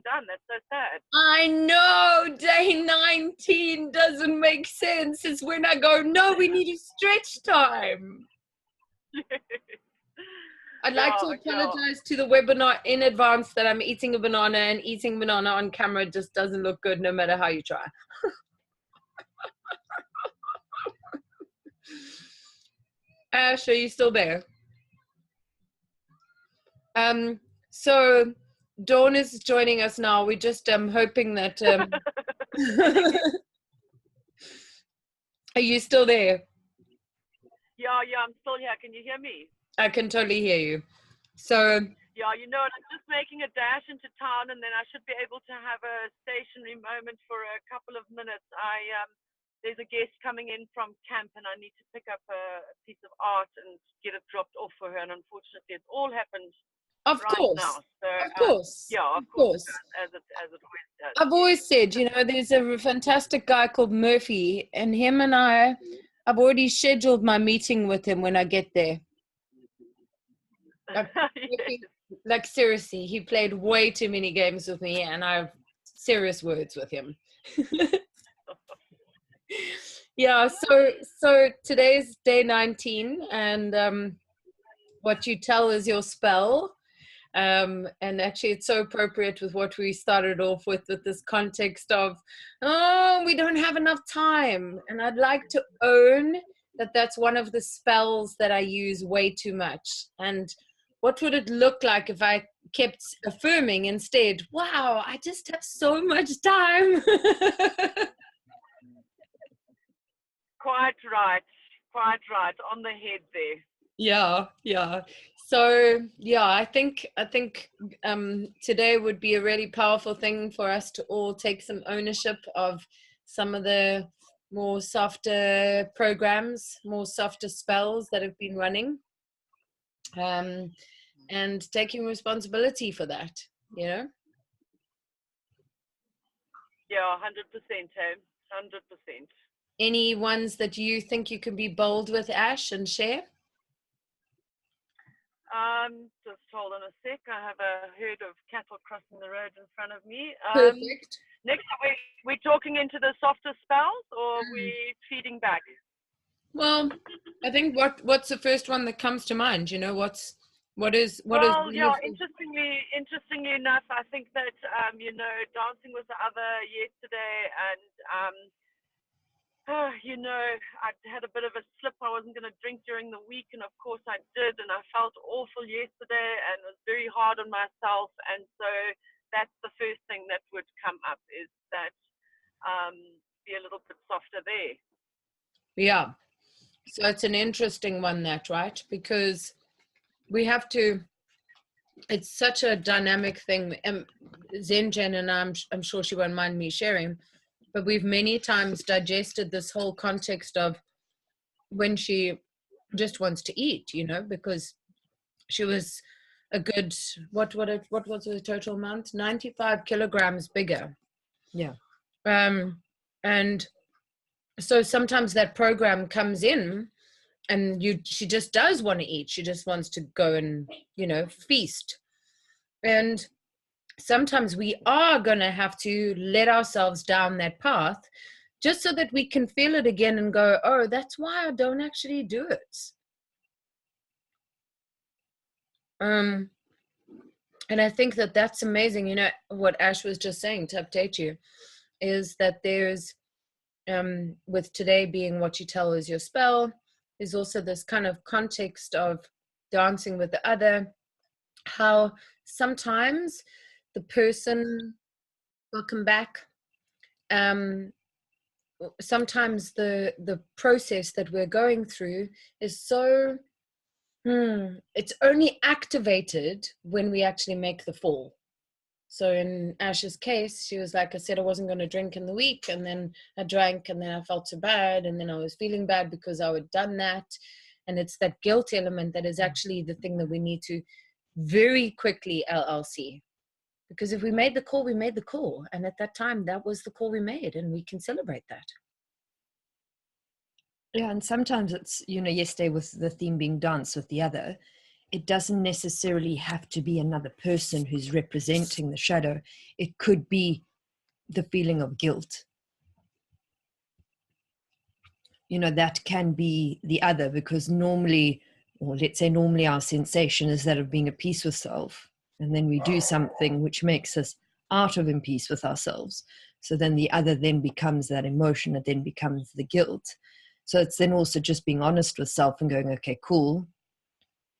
done. That's so sad. I know, day 19 doesn't make sense. It's when I go, no, we need a stretch time. I'd like to apologize to the webinar in advance that I'm eating a banana, and eating banana on camera just doesn't look good no matter how you try. Ash, are you still there? So Dawn is joining us now. We're just hoping that are you still there? Yeah, I'm still here. Can you hear me? I can totally hear you. So yeah, you know, I'm just making a dash into town, and then I should be able to have a stationary moment for a couple of minutes. There's a guest coming in from camp, and I need to pick up a piece of art and get it dropped off for her. And unfortunately, it's all happened of right course now. So, of course, yeah, of course, as it always does. I've always said, you know, there's a fantastic guy called Murphy, and him and I've already scheduled my meeting with him when I get there. Yes. Like seriously, he played way too many games with me, and I have serious words with him. Yeah, so today's day 19, and what you tell is your spell. And actually it's so appropriate with what we started off with this context of, oh, we don't have enough time. And I'd like to own that that's one of the spells that I use way too much. And what would it look like if I kept affirming instead, wow, I just have so much time. Quite right, on the head there. Yeah. So yeah, I think today would be a really powerful thing for us to all take some ownership of some of the more softer programs, more softer spells that have been running, and taking responsibility for that, you know. Yeah, 100%, hey? 100%. Any ones that you think you can be bold with, Ash, and share? Just hold on a sec. I have a herd of cattle crossing the road in front of me. Perfect. Next, we're talking into the softer spells, or we're feeding back? Well, I think what's the first one that comes to mind? You know, what is yeah, interestingly enough, I think that you know, dancing was the other yesterday, and you know, I had a bit of a slip. I wasn't going to drink during the week, and of course I did, and I felt awful yesterday and was very hard on myself. And so that's the first thing that would come up, is that be a little bit softer there. Yeah. So it's an interesting one, that, right? Because we have to, it's such a dynamic thing. Zen and I'm sure she won't mind me sharing, but we've many times digested this whole context of when she just wants to eat, you know, because she was a good, what was the total amount? 95 kilograms bigger. Yeah. And so sometimes that program comes in, and she just does want to eat. She just wants to go and, you know, feast. And sometimes we are going to have to let ourselves down that path just so that we can feel it again and go, oh, that's why I don't actually do it. And I think that that's amazing. You know, what Ash was just saying, to update you, is that there's, with today being what you tell is your spell, is also this kind of context of dancing with the other, how sometimes the person, welcome back, sometimes the process that we're going through is so, it's only activated when we actually make the fall. So in Ash's case, she was like, I said I wasn't going to drink in the week, and then I drank, and then I felt so bad, and then I was feeling bad because I had done that. And it's that guilt element that is actually the thing that we need to very quickly LLC. Because if we made the call, we made the call. And at that time, that was the call we made, and we can celebrate that. Yeah, and sometimes it's, you know, yesterday with the theme being dance with the other, it doesn't necessarily have to be another person who's representing the shadow. It could be the feeling of guilt. You know, that can be the other, because normally, or let's say normally, our sensation is that of being at peace with self. And then we do something which makes us out of in peace with ourselves. So then the other then becomes that emotion, it then becomes the guilt. So it's then also just being honest with self and going, okay, cool.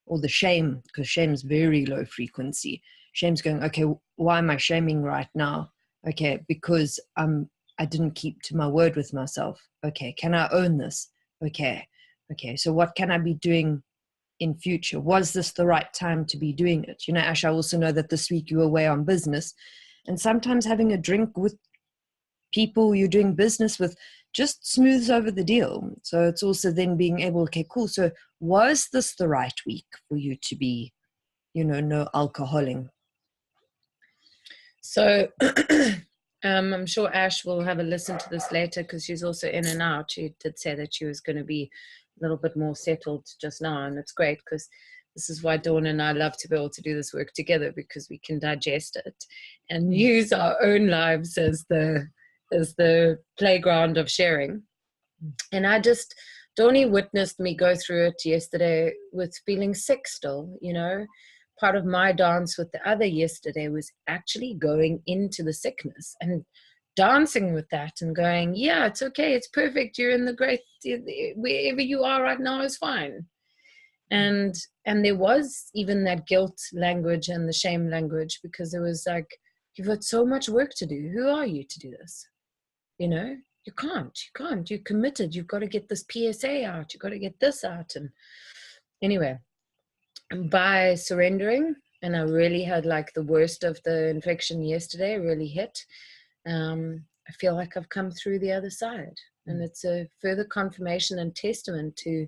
Or the shame, because shame is very low frequency. Shame's going, okay, why am I shaming right now? Okay, because I didn't keep to my word with myself. Okay, can I own this? Okay, so what can I be doing in future? Was this the right time to be doing it? You know, Ash, I also know that this week you were away on business, and sometimes having a drink with people you're doing business with just smooths over the deal. So it's also then being able, okay, cool. So was this the right week for you to be, you know, no alcoholing? So I'm sure Ash will have a listen to this later, because she's also in and out. She did say that she was going to be a little bit more settled just now, and it's great, because this is why Dawn and I love to be able to do this work together, because we can digest it and use our own lives as the playground of sharing. And Dawnie witnessed me go through it yesterday with feeling sick still, you know. Part of my dance with the other yesterday was actually going into the sickness and dancing with that and going, yeah, it's okay, it's perfect, you're in the great, wherever you are right now is fine. And there was even that guilt language and the shame language, because it was like, you've got so much work to do. Who are you to do this? You know, you can't, you're committed. You've got to get this PSA out. You've got to get this out. And anyway, by surrendering, and I really had like the worst of the infection yesterday really hit, I feel like I've come through the other side. And it's a further confirmation and testament to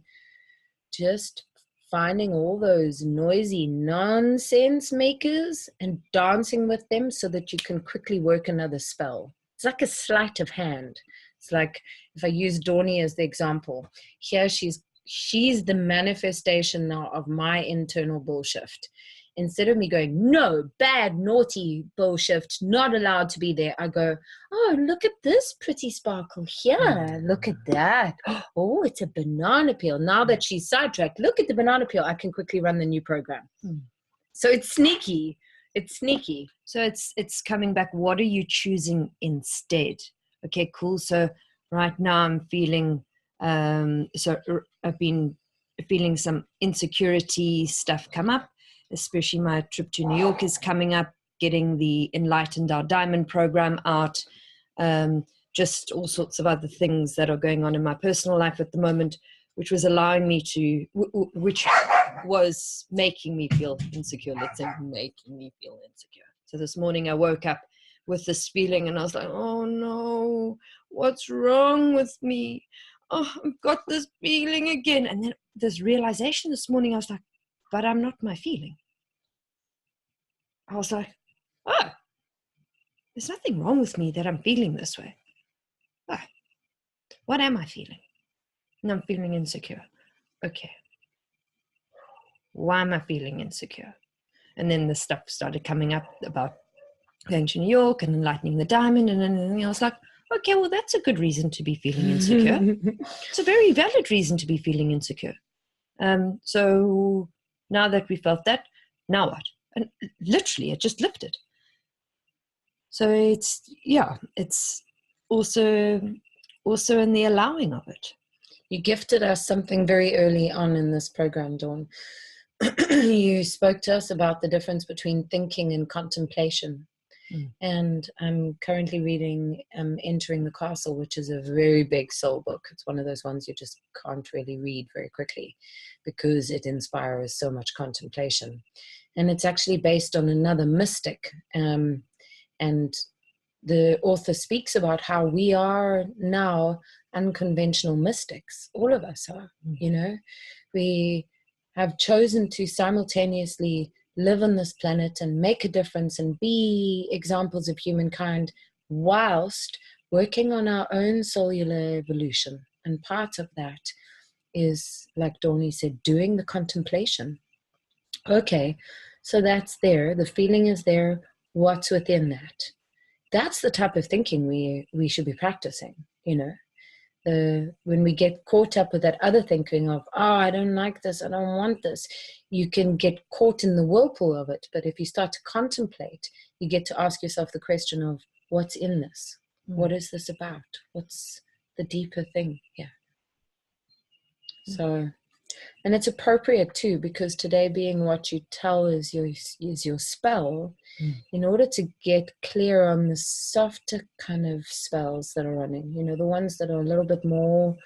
just finding all those noisy nonsense makers and dancing with them so that you can quickly work another spell. It's like a sleight of hand. It's like, if I use Dawnie as the example, here she's the manifestation now of my internal bullshit. Instead of me going, no, bad, naughty bullshit, not allowed to be there, I go, oh, look at this pretty sparkle here. Look at that. Oh, it's a banana peel. Now that she's sidetracked, look at the banana peel. I can quickly run the new program. So it's sneaky. It's sneaky. So it's coming back. What are you choosing instead? Okay, cool. So right now I'm feeling, so I've been feeling some insecurity stuff come up, especially my trip to New York is coming up, getting the Enlightened Our Diamond program out, just all sorts of other things that are going on in my personal life at the moment, which was allowing me to, which was making me feel insecure. Let's say making me feel insecure. So this morning I woke up with this feeling and I was like, oh no, what's wrong with me? Oh, I've got this feeling again. And then this realization this morning, I was like, but I'm not my feeling. I was like, oh, there's nothing wrong with me that I'm feeling this way. Oh, what am I feeling? And I'm feeling insecure. Okay. Why am I feeling insecure? And then the stuff started coming up about going to New York and enlightening the diamond. And then I was like, okay, well, that's a good reason to be feeling insecure. It's a very valid reason to be feeling insecure. So now that we felt that, now what? And literally, it just lifted. So it's also in the allowing of it. You gifted us something very early on in this program, Dawn. You spoke to us about the difference between thinking and contemplation. And I'm currently reading Entering the Castle, which is a very big soul book. It's one of those ones you just can't really read very quickly because it inspires so much contemplation. And it's actually based on another mystic. And the author speaks about how we are now unconventional mystics. All of us are, you know. We have chosen to simultaneously live on this planet and make a difference and be examples of humankind whilst working on our own cellular evolution. And part of that is, like Dawnie said, doing the contemplation. Okay, so that's there. The feeling is there. What's within that? That's the type of thinking we should be practicing, you know. When we get caught up with that other thinking of, oh, I don't like this, I don't want this, you can get caught in the whirlpool of it. But if you start to contemplate, you get to ask yourself the question of, what's in this? What is this about? What's the deeper thing here? So, and it's appropriate too, because today being what you tell is your spell. In order to get clear on the softer kind of spells that are running, you know, the ones that are a little bit more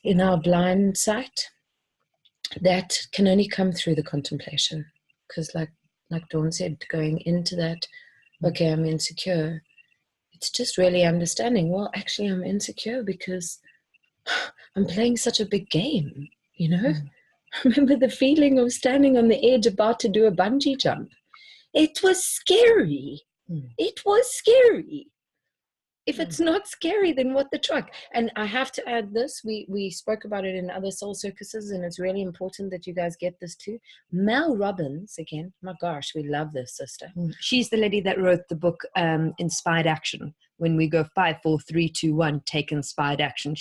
in our blind sight, that can only come through the contemplation. Because like Dawn said, going into that, okay, I'm insecure, it's just really understanding, well, actually I'm insecure because I'm playing such a big game, you know. Remember the feeling of standing on the edge about to do a bungee jump? It was scary. It was scary. If it's not scary, then what the truck? And I have to add this. We spoke about it in other soul circuses, and it's really important that you guys get this too. Mel Robbins, again, my gosh, we love this sister. She's the lady that wrote the book Inspired Action. When we go 5, 4, 3, 2, 1, take inspired action.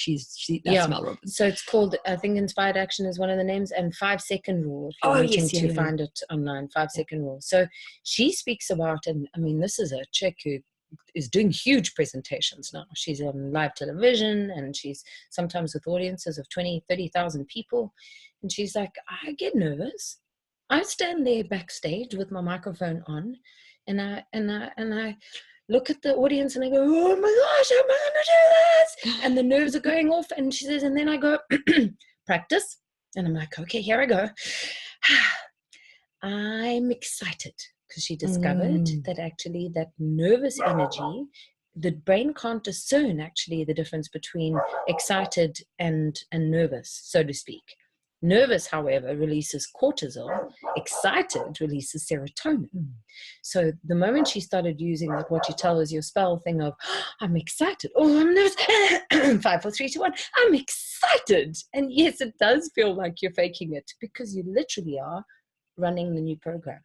That's Mel Robbins. So it's called, I think Inspired Action is one of the names, and 5-second rule, if you're wanting to find it online, 5-second rule. So she speaks about, and I mean, this is a chick who is doing huge presentations now. She's on live television, and she's sometimes with audiences of 20, 30,000 people. And she's like, I get nervous. I stand there backstage with my microphone on, and I look at the audience and I go, oh my gosh, how am I going to do this? And the nerves are going off. And she says, and then I go, practice. And I'm like, okay, here I go. I'm excited. Because she discovered that actually that nervous energy, the brain can't discern actually the difference between excited and nervous, so to speak. Nervous, however, releases cortisol. Excited releases serotonin. So the moment she started using like what you tell is your spell thing of, oh, I'm excited. Oh, I'm nervous. 5, 4, 3, 2, 1. I'm excited. And yes, it does feel like you're faking it because you literally are running the new program.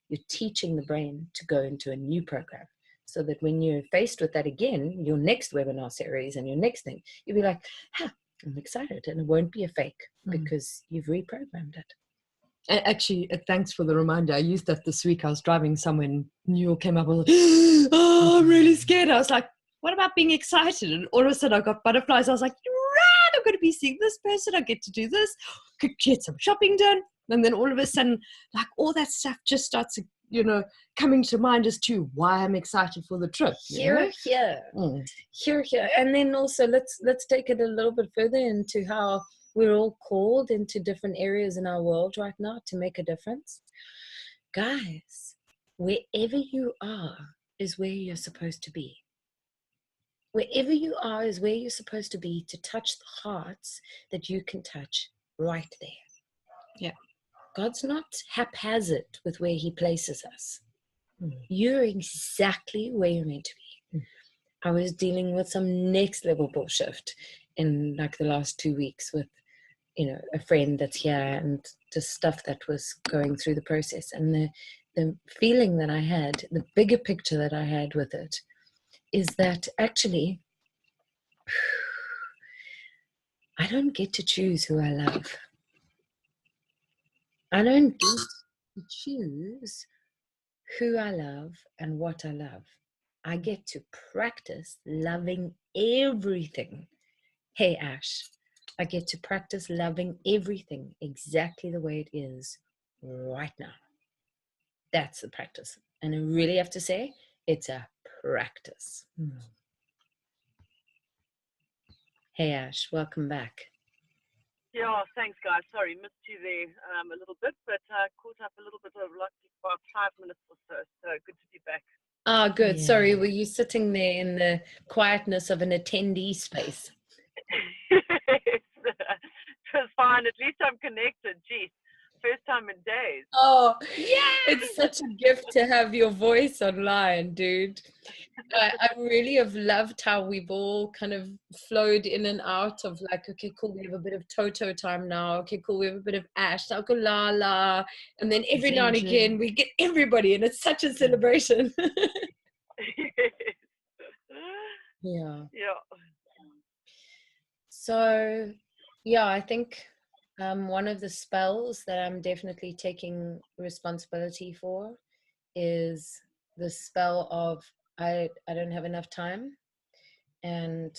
You're teaching the brain to go into a new program so that when you're faced with that again, your next webinar series and your next thing, you'll be like, I'm excited, and it won't be a fake because you've reprogrammed it. Actually, thanks for the reminder. I used that this week. I was driving somewhere and New York came up and was like, oh, I'm really scared. I was like, what about being excited? And all of a sudden I got butterflies. I was like, right, I'm going to be seeing this person. I get to do this, could get some shopping done. And then all of a sudden, like all that stuff just starts, you know, coming to mind as to why I'm excited for the trip. Here. And then also let's take it a little bit further into how we're all called into different areas in our world right now to make a difference. Guys, wherever you are is where you're supposed to be. Wherever you are is where you're supposed to be to touch the hearts that you can touch right there. Yeah. God's not haphazard with where he places us. You're exactly where you're meant to be. I was dealing with some next level bullshit in like the last 2 weeks with, you know, a friend that's here and just stuff that was going through the process. And the feeling that I had, the bigger picture that I had with it is that actually I don't get to choose who I love. I don't get to choose who I love and what I love. I get to practice loving everything. Hey, Ash, I get to practice loving everything exactly the way it is right now. That's the practice. And I really have to say, it's a practice. Hey, Ash, welcome back. Yeah, thanks, guys. Sorry, missed you there a little bit, but caught up a little bit of like about 5 minutes or so. So good to be back. Ah, good. Yeah. Sorry, were you sitting there in the quietness of an attendee space? It was fine. At least I'm connected. Geez, first time in days. Oh, yeah. It's such a gift to have your voice online, dude. I really have loved how we've all kind of flowed in and out of like, okay, cool, we have a bit of Toto time now. Okay, cool, we have a bit of Ash, Lala, and then every now and again we get everybody, and it's such a celebration. Yeah. So, yeah, I think one of the spells that I'm definitely taking responsibility for is the spell of I don't have enough time, and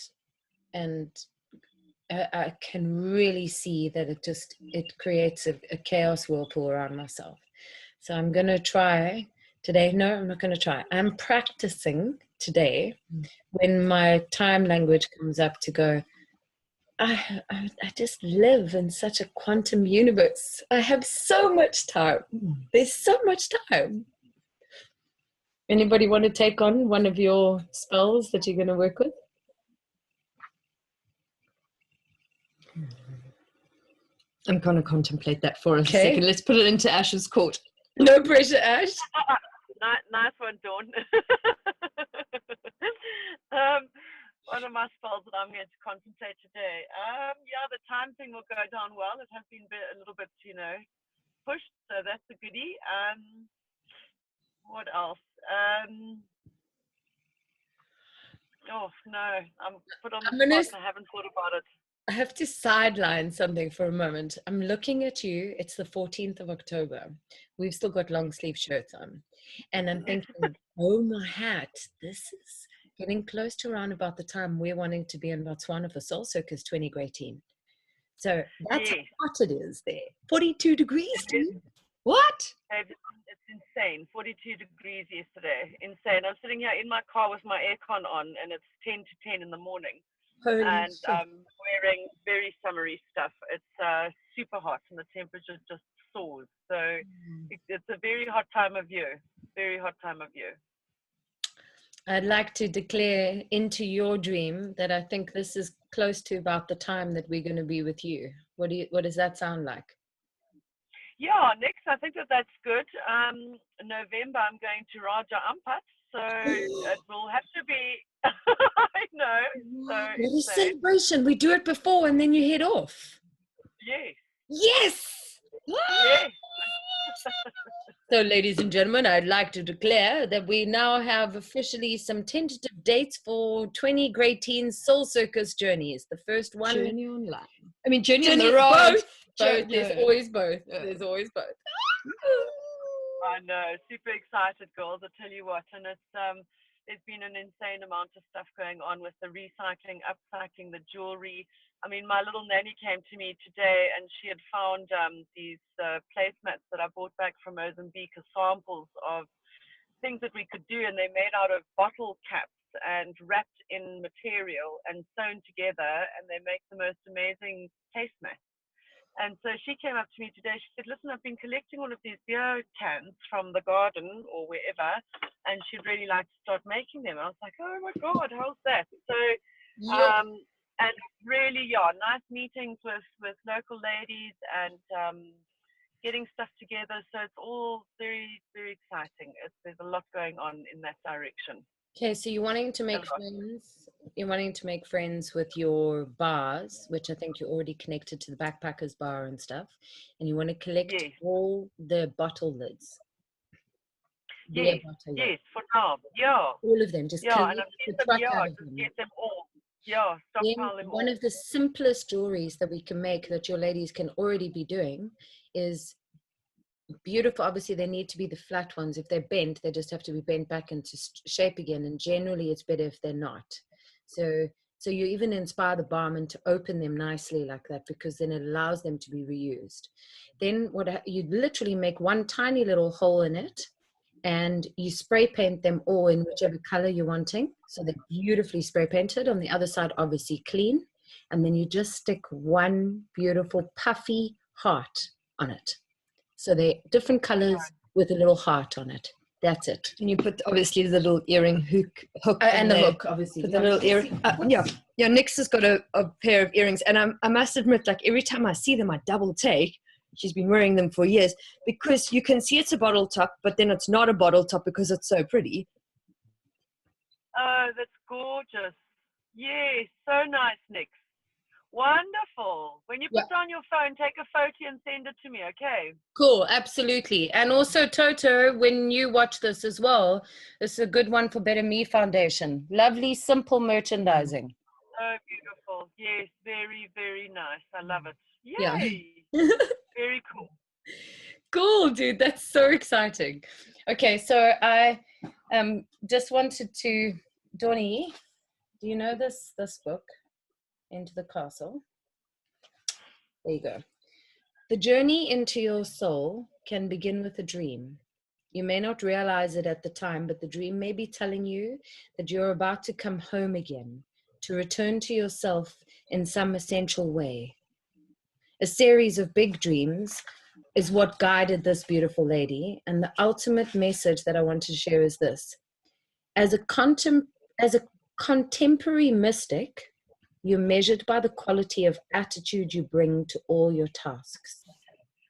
I can really see that it creates a chaos whirlpool around myself. So I'm gonna try today. No, I'm not gonna try. I'm practicing today when my time language comes up to go, I just live in such a quantum universe. I have so much time. There's so much time. Anybody want to take on one of your spells that you're going to work with? I'm going to contemplate that for a second. Let's put it into Ash's court. No pressure, Ash. Nice one, Dawn. One of my spells that I'm going to contemplate today. Yeah, the time thing will go down well. It has been a little bit, pushed, so that's a goodie. What else? Oh no, I'm put on the spot. I haven't thought about it. I have to sideline something for a moment. I'm looking at you. It's the 14th of October. We've still got long sleeve shirts on, and I'm thinking, oh my hat, this is getting close to around about the time we're wanting to be in Botswana for Soul Circus 2018. So that's how hot it is there. 42 degrees, dude. What? It's insane. 42 degrees yesterday. Insane. I'm sitting here in my car with my aircon on, and it's 10 to 10 in the morning. Holy and shit. wearing very summery stuff. It's super hot, and the temperature just soars. So it's a very hot time of year. Very hot time of year. I'd like to declare into your dream that I think this is close to about the time that we're going to be with you. What does that sound like? Yeah, next, I think that's good. November, I'm going to Raja Ampat, so it will have to be, I know. So what a celebration. We do it before and then you head off. Yes. Yes! Yes. So, ladies and gentlemen, I'd like to declare that we now have officially some tentative dates for 20 Great Teens Soul Circus journeys. The first one. Journey online. I mean, journey on the road. Both. There's always both. There's always both. I know. Super excited, girls. I tell you what. And there's been an insane amount of stuff going on with the recycling, upcycling, the jewelry. I mean, my little nanny came to me today and she had found these placemats that I brought back from Mozambique as samples of things that we could do, and they're made out of bottle caps and wrapped in material and sewn together, and they make the most amazing placemats. And so she came up to me today. She said, listen, I've been collecting all of these beer cans from the garden or wherever, and she'd really like to start making them. And I was like, oh my God, how's that? So, and really, nice meetings with local ladies and getting stuff together. So it's all very, very exciting. There's a lot going on in that direction. Okay, so you're wanting to make friends. You're wanting to make friends with your bars, which I think you're already connected to the backpackers bar and stuff, and you want to collect all the bottle lids. Yes, for now, all of them. Just collect the truck out of them. Get them all. Yeah, stockpile them all. One of the simplest jewelries that we can make that your ladies can already be doing is beautiful. Obviously they need to be the flat ones. If they're bent, they just have to be bent back into shape again, and generally it's better if they're not. So you even inspire the barman to open them nicely like that, because then it allows them to be reused. Then you literally make one tiny little hole in it, and you spray paint them all in whichever color you're wanting, so they're beautifully spray painted. On the other side, obviously clean, and then you just stick one beautiful puffy heart on it. So they're different colors with a little heart on it. That's it. And you put obviously the little earring hook and the hook, obviously. Put the little earring. Yeah. Nix has got a pair of earrings, and I must admit, like every time I see them, I double take. She's been wearing them for years, because you can see it's a bottle top, but then it's not a bottle top because it's so pretty. Oh, that's gorgeous. Yes, so nice, Nix. Wonderful. When you put down your phone, take a photo and send it to me, okay? Cool, absolutely. And also, Toto, when you watch this as well, this is a good one for Better Me Foundation. Lovely, simple merchandising. Oh, beautiful. Yes, very, very nice. I love it. Yeah. Yay. Very cool. Cool, dude. That's so exciting. Okay, so I just wanted to, Donnie, do you know this book, Into the Castle? There you go. The journey into your soul can begin with a dream. You may not realize it at the time, but the dream may be telling you that you're about to come home again, to return to yourself in some essential way. A series of big dreams is what guided this beautiful lady, and the ultimate message that I want to share is this. As a contemporary mystic, you're measured by the quality of attitude you bring to all your tasks,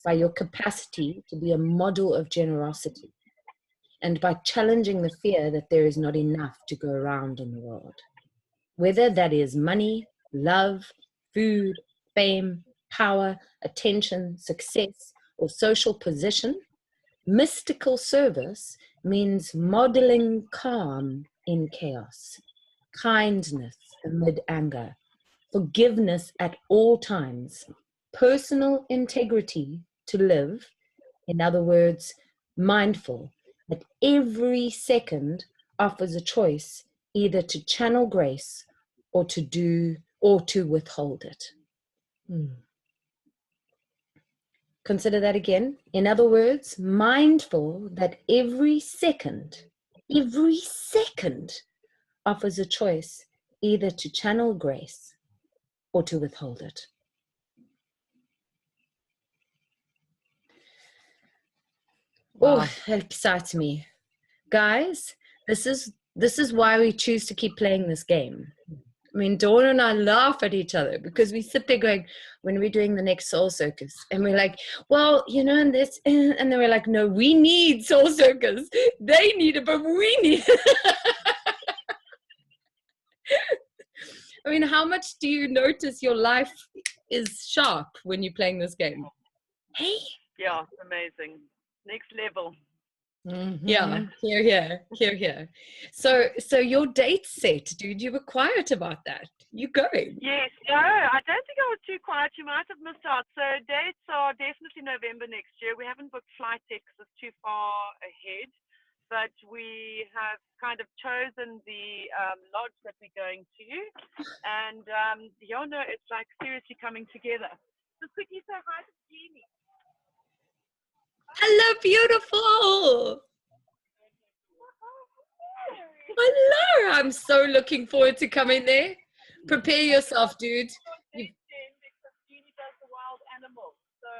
by your capacity to be a model of generosity, and by challenging the fear that there is not enough to go around in the world. Whether that is money, love, food, fame, power, attention, success, or social position, mystical service means modeling calm in chaos, kindness amid anger, forgiveness at all times, personal integrity to live, in other words, mindful that every second offers a choice either to channel grace or to do or to withhold it. Consider that again. In other words, mindful that every second offers a choice either to channel grace or to withhold it. Wow. Oh, that excites me. Guys, this is why we choose to keep playing this game. I mean, Dawn and I laugh at each other because we sit there going, when we're doing the next Soul Circus, and we're like, well, you know, and this, and then we're like, no, we need Soul Circus. They need it, but we need it. I mean, how much do you notice your life is sharp when you're playing this game? Hey? Yeah, it's amazing. Next level. Mm-hmm. Yeah, here. So your date set, dude, you were quiet about that. You going? Yes, no, I don't think I was too quiet. You might have missed out. So dates are definitely November next year. We haven't booked flight yet because it's too far ahead, but we have kind of chosen the lodge that we're going to, and no, it's like seriously coming together. Just quickly say hi to Jeannie. Hello, beautiful. Hello. I'm so looking forward to coming there. Prepare yourself, dude. Jeannie does the wild animals. So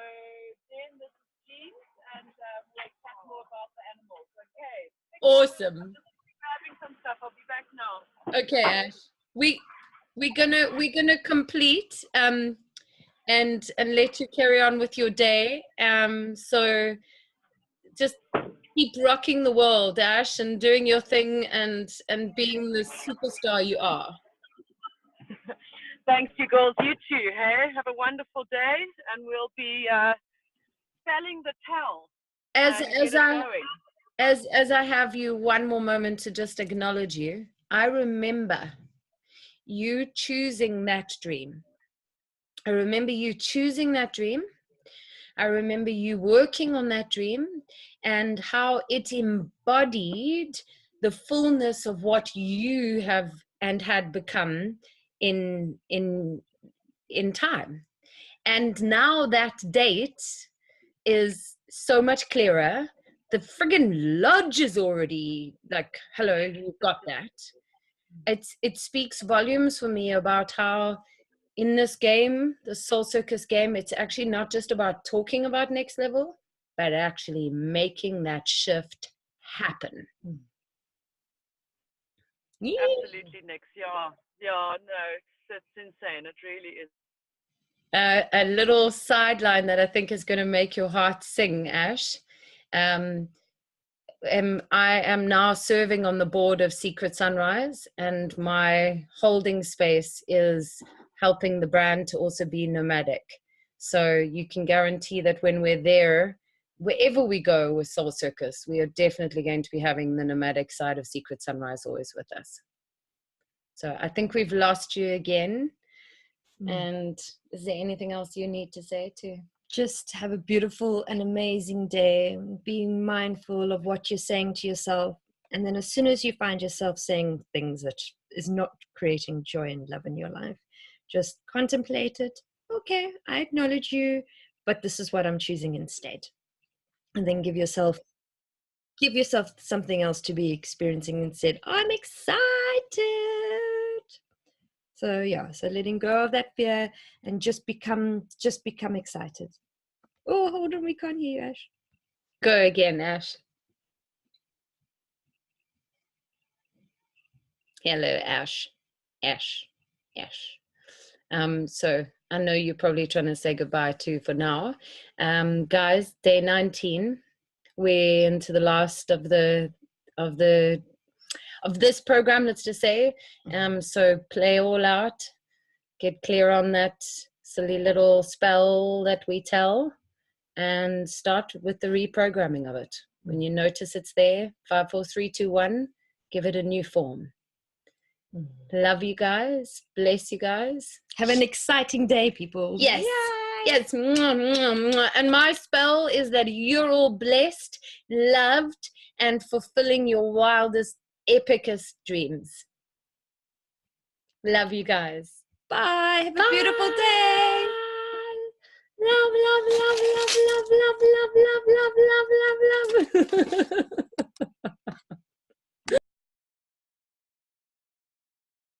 then this is Jean, and we'll talk more about the animals. Okay. Awesome. I'm just grabbing some stuff. I'll be back now. Okay, Ash. We're gonna complete and let you carry on with your day. So just keep rocking the world, Ash, and doing your thing and being the superstar you are. Thanks, you girls. You too, hey? Have a wonderful day, and we'll be selling the towel. As I have you one more moment to just acknowledge you, I remember you choosing that dream. I remember you choosing that dream. I remember you working on that dream and how it embodied the fullness of what you have and had become in time. And now that date is so much clearer. The friggin' lodge is already like, hello, you've got that. It speaks volumes for me about how in this game, the Soul Circus game, it's actually not just about talking about next level, but actually making that shift happen. Yeah. Absolutely, Nix. Yeah, no, it's insane. It really is. A little sideline that I think is going to make your heart sing, Ash. I am now serving on the board of Secret Sunrise, and my holding space is helping the brand to also be nomadic. So you can guarantee that when we're there, wherever we go with Soul Circus, we are definitely going to be having the nomadic side of Secret Sunrise always with us. So I think we've lost you again. And is there anything else you need to say too? Just have a beautiful and amazing day. Being mindful of what you're saying to yourself. And then as soon as you find yourself saying things that is not creating joy and love in your life, just contemplate it. Okay, I acknowledge you, but this is what I'm choosing instead. And then give yourself something else to be experiencing instead. I'm excited. So yeah, so letting go of that fear and just become excited. Oh, hold on, we can't hear you, Ash. Go again, Ash. Hello, Ash. Ash. So I know you're probably trying to say goodbye too for now. Guys, day 19. We're into the last of this program, let's just say. So play all out. Get clear on that silly little spell that we tell, and start with the reprogramming of it. When you notice it's there, 5, 4, 3, 2, 1, give it a new form. Love you guys. Bless you guys. Have an exciting day, people. Yes. Yay. Yes. Mwah, mwah, mwah. And my spell is that you're all blessed, loved, and fulfilling your wildest, epicest dreams. Love you guys. Bye. Have a beautiful day. Love, love, love, love, love, love, love, love, love, love, love, love.